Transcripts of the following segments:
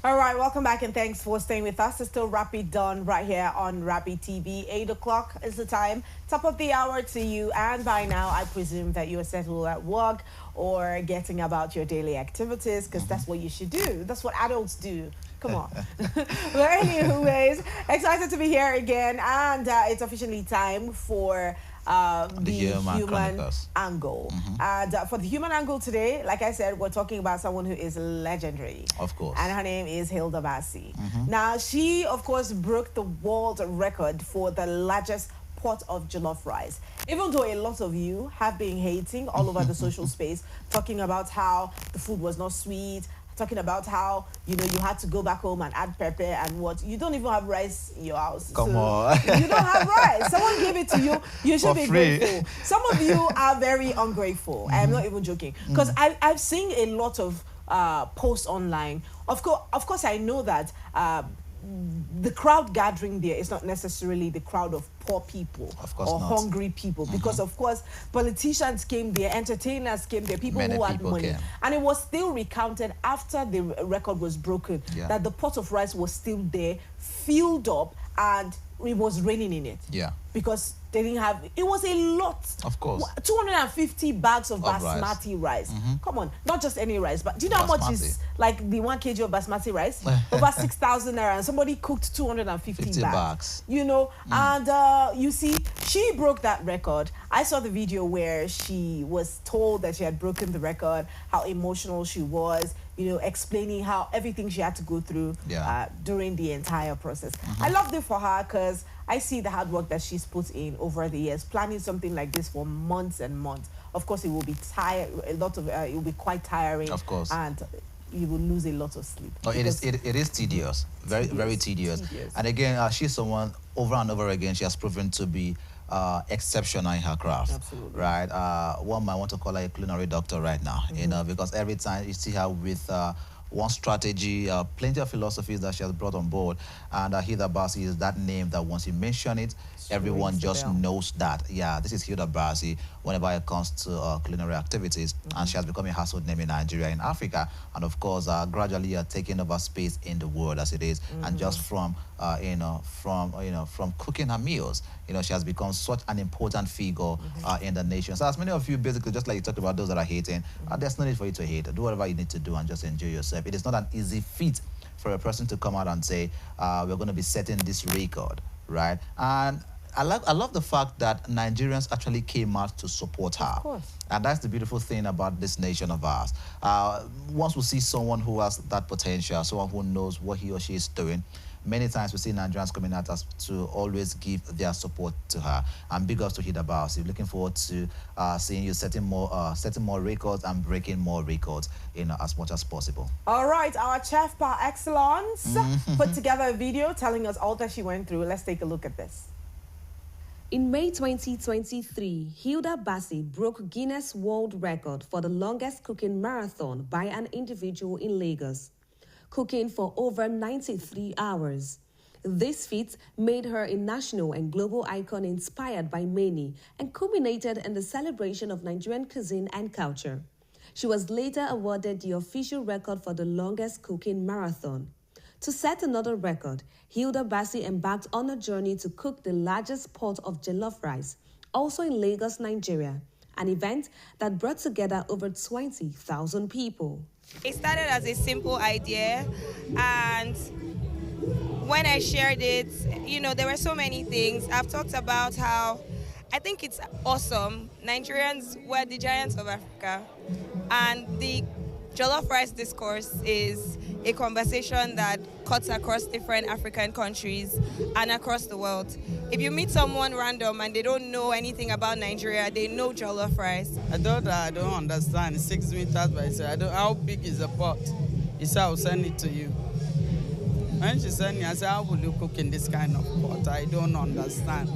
All right, welcome back and thanks for staying with us. It's still Rapid Dawn right here on Rapid TV. 8 o'clock is the time. Top of the hour to you. And by now, I presume that you are settled at work or getting about your daily activities because that's what you should do. That's what adults do. Come on. Well, anyways, excited to be here again. And it's officially time for the human angle. And for the human angle today, like I said, we're talking about someone who is legendary. Of course. And her name is Hilda Bassi. Now, she, of course, broke the world record for the largest pot of jollof rice. Even though a lot of you have been hating all over the social space, talking about how the food was not sweet, talking about how, you know, you had to go back home and add pepper and what. You don't even have rice in your house. Come on. You don't have rice. Someone gave it to you. You should be grateful. Some of you are very ungrateful. I am not even joking. Because I've seen a lot of posts online. Of course, I know that the crowd gathering there is not necessarily the crowd of poor people or hungry people, because of course politicians came there, entertainers came there, people who had money, and it was still recounted after the record was broken that the pot of rice was still there, filled up, and it was raining in it. Because they didn't have, it was a lot. Of course. 250 bags of basmati rice. Come on, not just any rice, but do you know how much is like the 1 kg of basmati rice? Over 6,000 naira, and somebody cooked 250 bags. You know, and you see, she broke that record. I saw the video where she was told that she had broken the record, how emotional she was, you know, explaining how everything she had to go through during the entire process. I loved it for her because I see the hard work that she's put in over the years, planning something like this for months and months. Of course, it will be tired. It will be quite tiring. Of course, and you will lose a lot of sleep. Oh, it is tedious, very tedious. And again, she's someone over and over again. She has proven to be exceptional in her craft. Absolutely. Right. One might want to call her a culinary doctor right now. You know, because every time you see her with one strategy, plenty of philosophies that she has brought on board, and Hilda Bassi is that name that once you mention it, everyone just knows that, yeah, this is Hilda Bassi whenever it comes to culinary activities, and she has become a household name in Nigeria, in Africa, and of course gradually taking over space in the world as it is, and just from from cooking her meals, you know, she has become such an important figure in the nation. So as many of you, basically, just like you talked about those that are hating, there's no need for you to hate. Do whatever you need to do and just enjoy yourself. It is not an easy feat for a person to come out and say, we're going to be setting this record, right? And I love the fact that Nigerians actually came out to support her. Of course. And that's the beautiful thing about this nation of ours. Once we see someone who has that potential, someone who knows what he or she is doing, many times we see Nigerians coming at us to always give their support to her. And big ups to Hilda Bassi. Looking forward to seeing you setting more records and breaking more records, you know, as much as possible. All right, our chef par excellence put together a video telling us all that she went through. Let's take a look at this. In May 2023, Hilda Bassi broke Guinness World Record for the longest cooking marathon by an individual in Lagos, cooking for over 93 hours. This feat made her a national and global icon inspired by many and culminated in the celebration of Nigerian cuisine and culture. She was later awarded the official record for the longest cooking marathon. To set another record, Hilda Bassi embarked on a journey to cook the largest pot of jollof rice, also in Lagos, Nigeria, an event that brought together over 20,000 people. It started as a simple idea, and when I shared it, you know, there were so many things. I've talked about how I think it's awesome. Nigerians were the giants of Africa, and the jollof rice discourse is a conversation that cuts across different African countries and across the world. If you meet someone random and they don't know anything about Nigeria, they know jollof rice. I thought I don't understand. 6 meters by 6. I don't. How big is the pot? He said, I'll send it to you. When she sent me, I said, how will you cook in this kind of pot? I don't understand.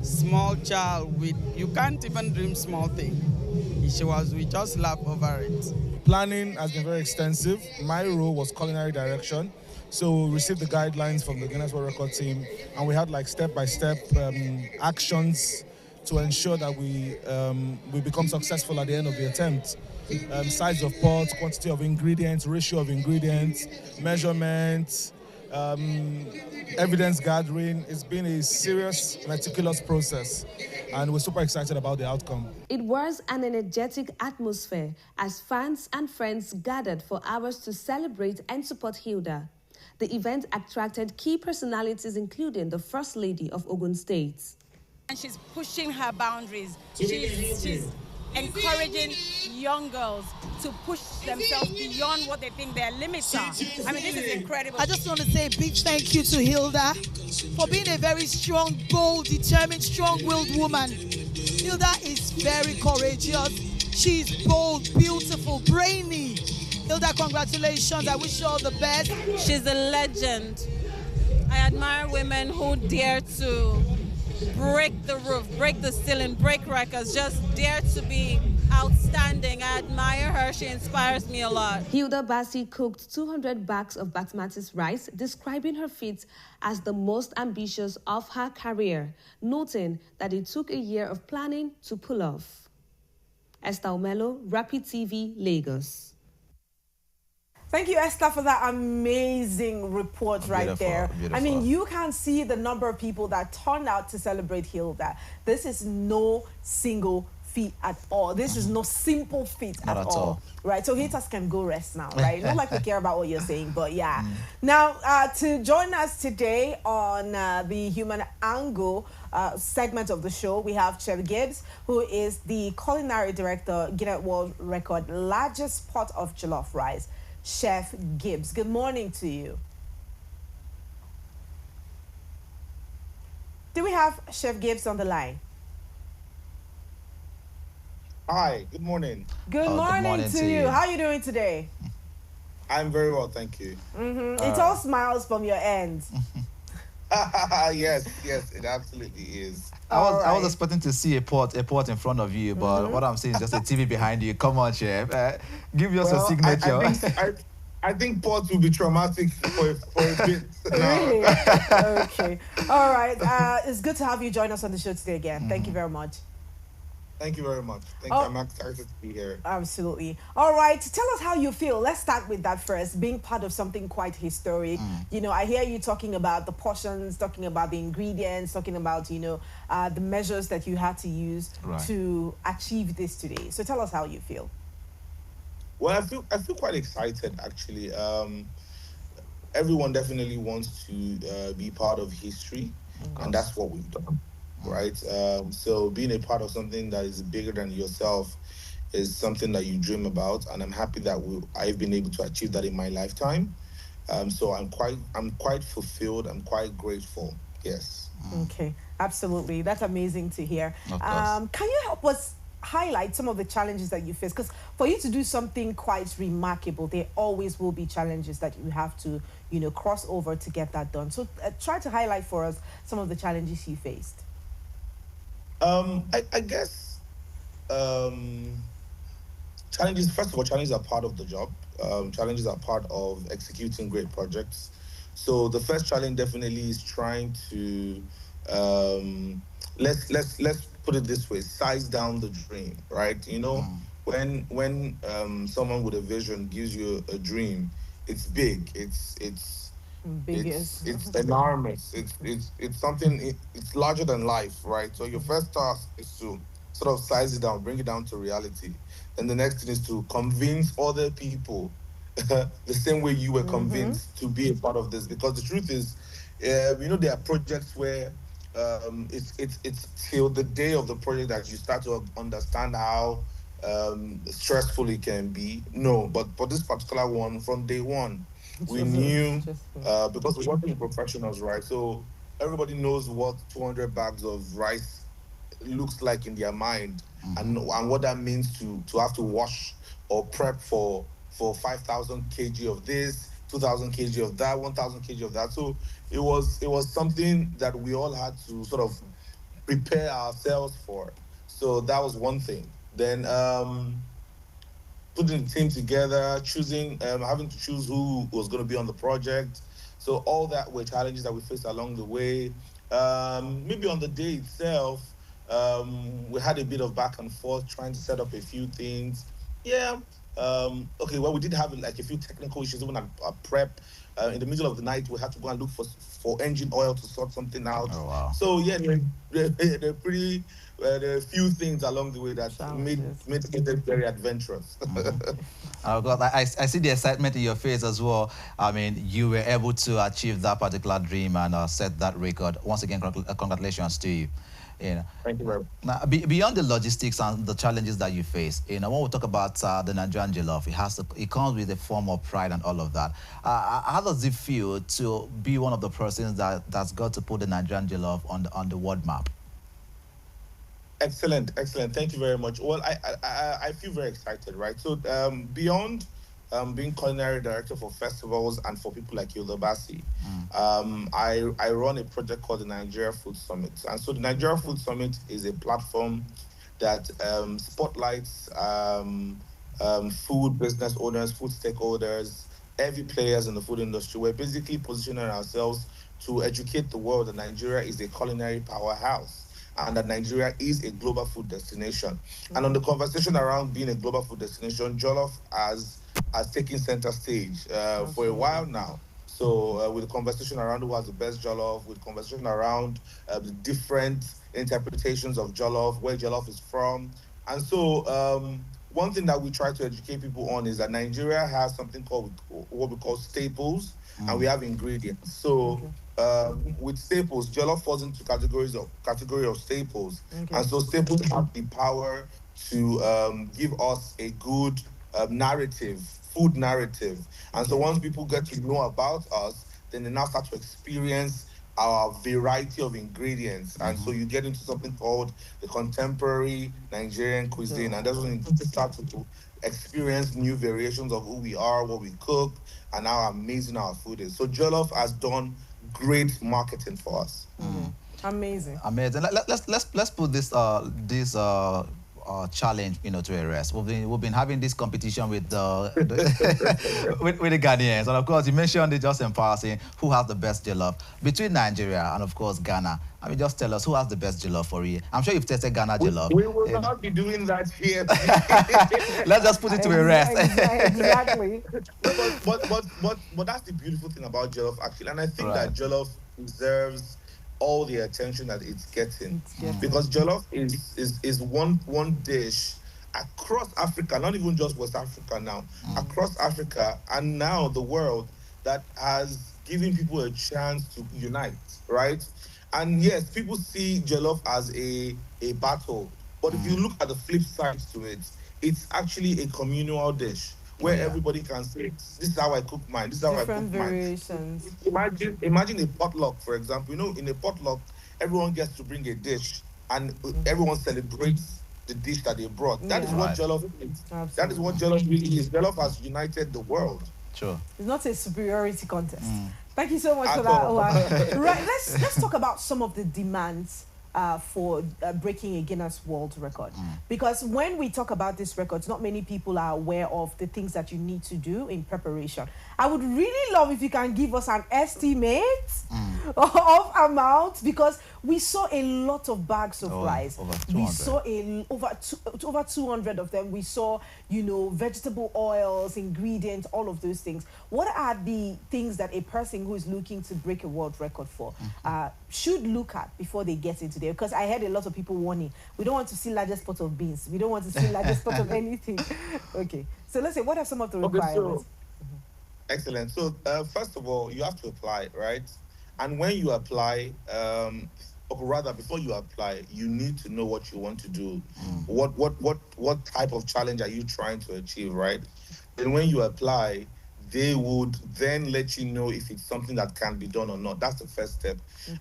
Small child with, you can't even dream small thing. We just laugh over it. Planning has been very extensive. My role was culinary direction. So we received the guidelines from the Guinness World Record team, and we had like step-by-step actions to ensure that we become successful at the end of the attempt. size of pots, quantity of ingredients, ratio of ingredients, measurements, evidence gathering. It's been a serious, meticulous process, and we're super excited about the outcome. It was an energetic atmosphere as fans and friends gathered for hours to celebrate and support Hilda. The event attracted key personalities, including the First Lady of Ogun State. And she's pushing her boundaries. She's encouraging young girls to push themselves beyond what they think their limits are. I mean, this is incredible. I just want to say a big thank you to Hilda for being a very strong, bold, determined, strong-willed woman. Hilda is very courageous. She's bold, beautiful, brainy. Hilda, congratulations. I wish you all the best. She's a legend. I admire women who dare to break the roof, break the ceiling, break records, just dare to be outstanding. I admire her. She inspires me a lot. Hilda Bassi cooked 200 bags of basmati rice, describing her feat as the most ambitious of her career, noting that it took a year of planning to pull off. Esther Omelo, Rapid TV, Lagos. Thank you, Esther, for that amazing report right there. Beautiful. I mean, you can see the number of people that turned out to celebrate Hilda. This is no single feat at all. This is no simple feat at all. Right? So haters can go rest now, right? Not like we care about what you're saying, but yeah. Now, to join us today on the Human Angle segment of the show, we have Chef Gibbs, who is the culinary director, Guinness World Record, largest pot of jollof rice. Chef Gibbs, good morning to you. Do we have Chef Gibbs on the line? Hi, good morning. Good morning to you. How are you doing today? I'm very well, thank you. It's all smiles from your end. Yes, it absolutely is. I was expecting to see a pot in front of you, but what I'm seeing is just a TV behind you. Come on, Chef. Give us a signature. I think pots will be traumatic for a bit. Really? Okay. All right. It's good to have you join us on the show today again. Thank you very much. Thank you very much. Thank you. I'm excited to be here. Absolutely. All right. Tell us how you feel. Let's start with that first. Being part of something quite historic. You know, I hear you talking about the portions, talking about the ingredients, talking about, you know, the measures that you had to use to achieve this today. So tell us how you feel. Well, I feel quite excited actually. Everyone definitely wants to be part of history, and that's what we've done. Right, so being a part of something that is bigger than yourself is something that you dream about, and I'm happy that I've been able to achieve that in my lifetime. So I'm quite fulfilled. I'm quite grateful. Yes. Okay, absolutely. That's amazing to hear. Can you help us highlight some of the challenges that you face? Because for you to do something quite remarkable, there always will be challenges that you have to, you know, cross over to get that done. So try to highlight for us some of the challenges you faced. I guess challenges, first of all, challenges are part of the job. Challenges are part of executing great projects. So the first challenge definitely is trying to let's put it this way, size down the dream, right? You know, when someone with a vision gives you a dream, it's big, it's enormous. It's something. It's larger than life, right? So your first task is to sort of size it down, bring it down to reality. And the next thing is to convince other people the same way you were convinced to be a part of this. Because the truth is, you know, there are projects where it's till the day of the project that you start to understand how stressful it can be. No, but for this particular one, from day one, we knew because we're working with professionals, right? So everybody knows what 200 bags of rice looks like in their mind, and what that means to have to wash or prep for 5,000 kg of this, 2,000 kg of that, 1,000 kg of that. So it was something that we all had to sort of prepare ourselves for. So that was one thing. Then putting the team together, choosing, having to choose who was going to be on the project. So all that were challenges that we faced along the way. Maybe on the day itself, we had a bit of back and forth trying to set up a few things. Yeah. Okay. Well, we did have like a few technical issues even at prep. In the middle of the night, we had to go and look for engine oil to sort something out. Oh wow. So yeah, they're pretty. There are a few things along the way that Challenges. made it very adventurous. Oh God, I see the excitement in your face as well. I mean, you were able to achieve that particular dream and set that record. Once again, congratulations to you. You know, Thank you very much. now, beyond the logistics and the challenges that you face, when we talk about the Nigerian jollof, it comes with a form of pride and all of that. How does it feel to be one of the persons that's got to put the Nigerian jollof on the world map? Excellent, excellent. Thank you very much. Well, I feel very excited, right? So beyond being culinary director for festivals and for people like Yola Basi, I run a project called the Nigeria Food Summit. And so the Nigeria Food Summit is a platform that spotlights food business owners, food stakeholders, every players in the food industry. We're basically positioning ourselves to educate the world that Nigeria is a culinary powerhouse and that Nigeria is a global food destination. And on the conversation around being a global food destination, Jollof has taken center stage for a while now. So with the conversation around who has the best jollof, with the conversation around the different interpretations of jollof, where jollof is from, and so one thing that we try to educate people on is that Nigeria has something called what we call staples, and we have ingredients. So with staples, jollof falls into category of staples, and so staples have the power to give us a good narrative, food narrative. And so once people get to know about us, then they now start to experience our variety of ingredients. And so you get into something called the contemporary Nigerian cuisine. And that's when you start to experience new variations of who we are, what we cook, and how amazing our food is. So Jollof has done great marketing for us. Amazing. Amazing. Let's put this challenge, to a rest. We've been having this competition with with the Ghanaians, and of course you mentioned it just in passing. Who has the best jollof between Nigeria and of course Ghana? I mean, just tell us who has the best jollof for you. I'm sure you've tasted Ghana jollof. We will not be doing that here. Let's just put it to a rest. Exactly. But that's the beautiful thing about jollof actually, and I think that jollof deserves all the attention that it's getting because jollof is one dish across Africa, not even just West Africa now, across Africa and now the world that has given people a chance to unite, right? And yes, people see jollof as a battle, but if you look at the flip side to it, it's actually a communal dish where everybody can say, "This is how I cook mine. This is how I cook variations. mine." Imagine a potluck, for example. In a potluck, everyone gets to bring a dish, and everyone celebrates the dish that they brought. That is what jollof is. Absolutely. That is what jollof really is. Jollof has united the world. Sure. It's not a superiority contest. Thank you so much for that, Owa. Right, let's talk about some of the demands for breaking a Guinness World Record. Because when we talk about this records, not many people are aware of the things that you need to do in preparation. I would really love if you can give us an estimate of amount, because we saw a lot of bags of rice. We saw over 200 of them. We saw, vegetable oils, ingredients, all of those things. What are the things that a person who is looking to break a world record for should look at before they get into there? Because I heard a lot of people warning, we don't want to see largest pot of beans. We don't want to see largest pot of anything. Okay. So let's say, what are some of the requirements? Excellent. So first of all, you have to apply, right? And when you apply, or rather, before you apply, you need to know what you want to do. What type of challenge are you trying to achieve, right? Then when you apply, they would then let you know if it's something that can be done or not. That's the first step.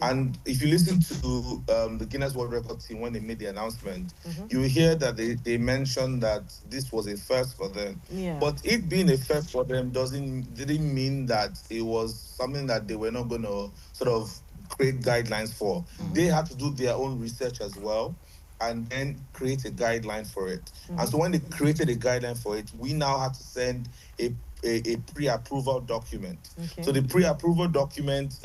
And if you listen to the Guinness World Record team when they made the announcement, you will hear that they mentioned that this was a first for them. But it being a first for them didn't mean that it was something that they were not going to sort of create guidelines for. They had to do their own research as well and then create a guideline for it. And so when they created a guideline for it, we now had to send a pre-approval document. So the pre-approval document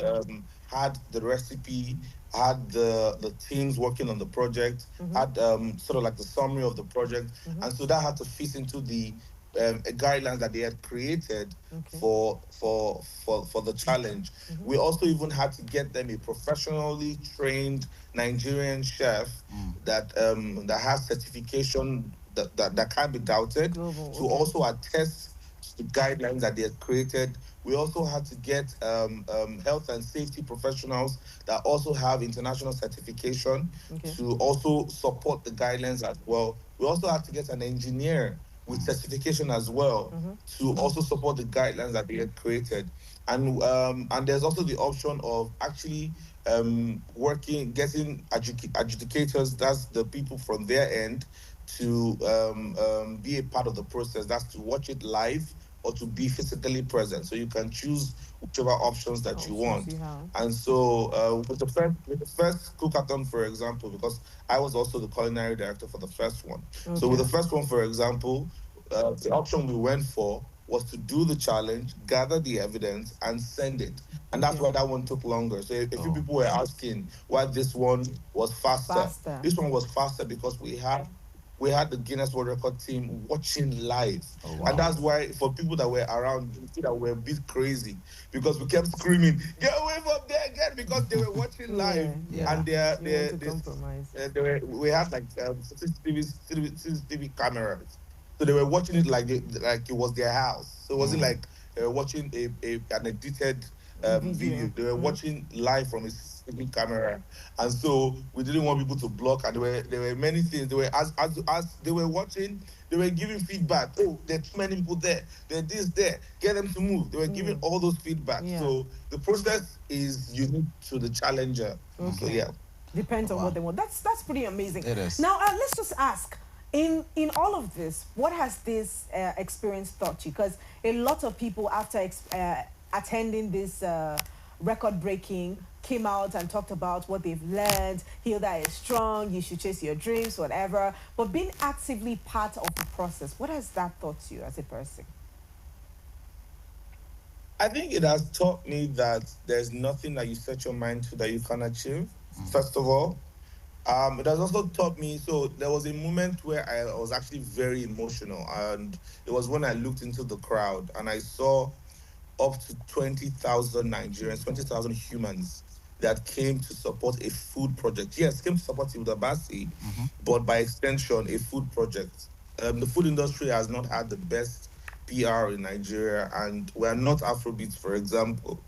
had the recipe had the teams working on the project, had sort of like the summary of the project, and so that had to fit into the guidelines that they had created Okay. for the challenge. We also even had to get them a professionally trained Nigerian chef that has certification that can't be doubted Global. to Okay. also attest to the guidelines that they had created. We also had to get health and safety professionals that also have international certification Okay. to also support the guidelines as well. We also had to get an engineer with certification as well to also support the guidelines that they had created. And there's also the option of actually getting adjudicators, that's the people from their end, to be a part of the process. That's to watch it live or to be physically present. So you can choose whichever options that you Options want. you have. And so with the first cookathon, for example, because I was also the culinary director for the first one. So with Okay. the first one, for example, the option we went for was to do the challenge, gather the evidence, and send it. And that's Okay. why that one took longer. So a few Oh. people were asking why this one was faster. Faster. This one was faster because we had the Guinness World Record team watching live. Oh, wow. And that's why, for people that were around, you see that we're a bit crazy because we kept screaming, "Get away from there again!" because they were watching live. Yeah. And You want to compromise. we had like CCTV cameras. So they were watching it like it was their house. So it wasn't like watching an edited video. They were watching live from a CCTV camera, and so we didn't want people to block. And there were many things. They were as they were watching, they were giving feedback. Oh, there are too many people there. There this there. Get them to move. They were giving all those feedback. Yeah. So the process is unique to the challenger. So yeah. Depends on Wow. what they want. That's pretty amazing. It is. Now let's just ask. In all of this, what has this experience taught you? Because a lot of people, after attending this record breaking, came out and talked about what they've learned. Hilda is strong. You should chase your dreams, whatever. But being actively part of the process, what has that taught you as a person? I think it has taught me that there's nothing that you set your mind to that you can achieve. First of all, it has also taught me. So there was a moment where I was actually very emotional, and it was when I looked into the crowd and I saw up to 20,000 Nigerians, 20,000 humans that came to support a food project. Yes, came to support Hilda Bassi, but by extension, a food project. The food industry has not had the best PR in Nigeria, and we're not Afrobeats, for example.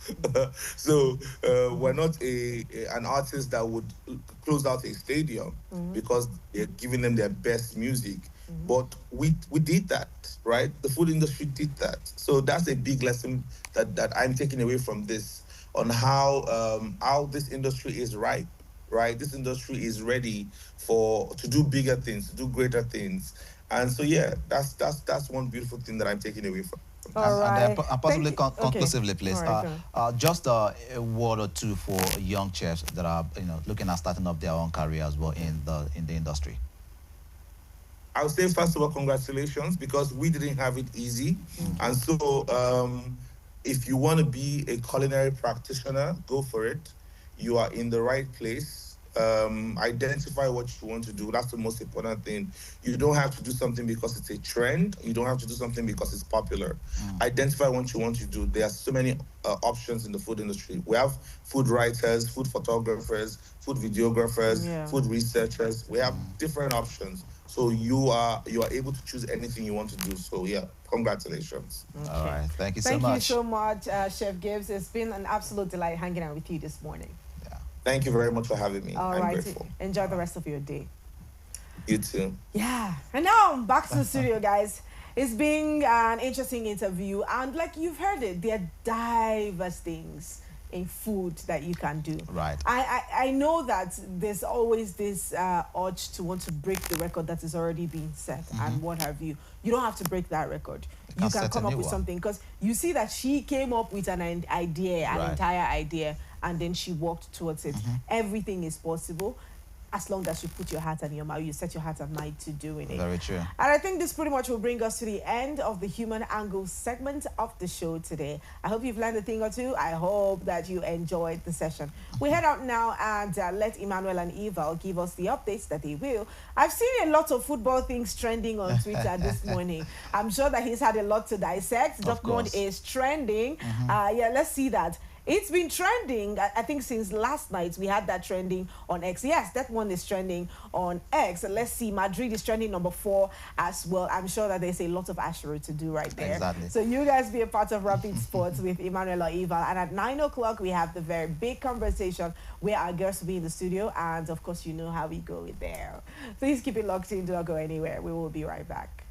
So we're not an artist that would close out a stadium because they're giving them their best music. But we did that, right? The food industry did that. So that's a big lesson that I'm taking away from this, on how this industry is ripe, right? This industry is ready to do bigger things, to do greater things. And so yeah, that's one beautiful thing that I'm taking away from. All right. And possibly Thank you. conclusively, Okay. please, All right, just a word or two for young chefs that are looking at starting up their own career as well in the industry. I would say, first of all, congratulations, because we didn't have it easy. And so if you want to be a culinary practitioner, go for it. You are in the right place. Identify what you want to do. That's the most important thing. You don't have to do something because it's a trend. You don't have to do something because it's popular. Identify what you want to do. There are so many options in the food industry. We have food writers, food photographers, food videographers, food researchers. We have different options. So you are able to choose anything you want to do. So yeah, congratulations. Okay. All right, thank you so much. Thank you so much, Chef Gibbs. It's been an absolute delight hanging out with you this morning. Thank you very much for having me. All I'm right, grateful. enjoy the rest of your day. You too. Yeah, and now I'm back to the studio, guys. It's been an interesting interview, and like you've heard it, there are diverse things in food that you can do. Right. I know that there's always this urge to want to break the record that is already being set and what have you. You don't have to break that record. You can come up with something, because you see that she came up with an idea, an entire idea, and then she walked towards it. Everything is possible. as long as you put your heart and your mind, you set your heart and mind to doing it. Very true. And I think this pretty much will bring us to the end of the Human Angle segment of the show today. I hope you've learned a thing or two. I hope that you enjoyed the session. We head out now and let Emmanuel and Eva give us the updates that they will. I've seen a lot of football things trending on Twitter this morning. I'm sure that he's had a lot to dissect. Dortmund is trending. Yeah, let's see that. It's been trending, I think, since last night. We had that trending on X. Yes, that one is trending on X. Let's see, Madrid is trending number 4 as well. I'm sure that there's a lot of Ashero to do right there. Exactly. So you guys be a part of Rapid Sports with Emmanuel or Eva. And at 9 o'clock, we have the very big conversation where our girls will be in the studio. And, of course, you know how we go there. Please keep it locked in. Do not go anywhere. We will be right back.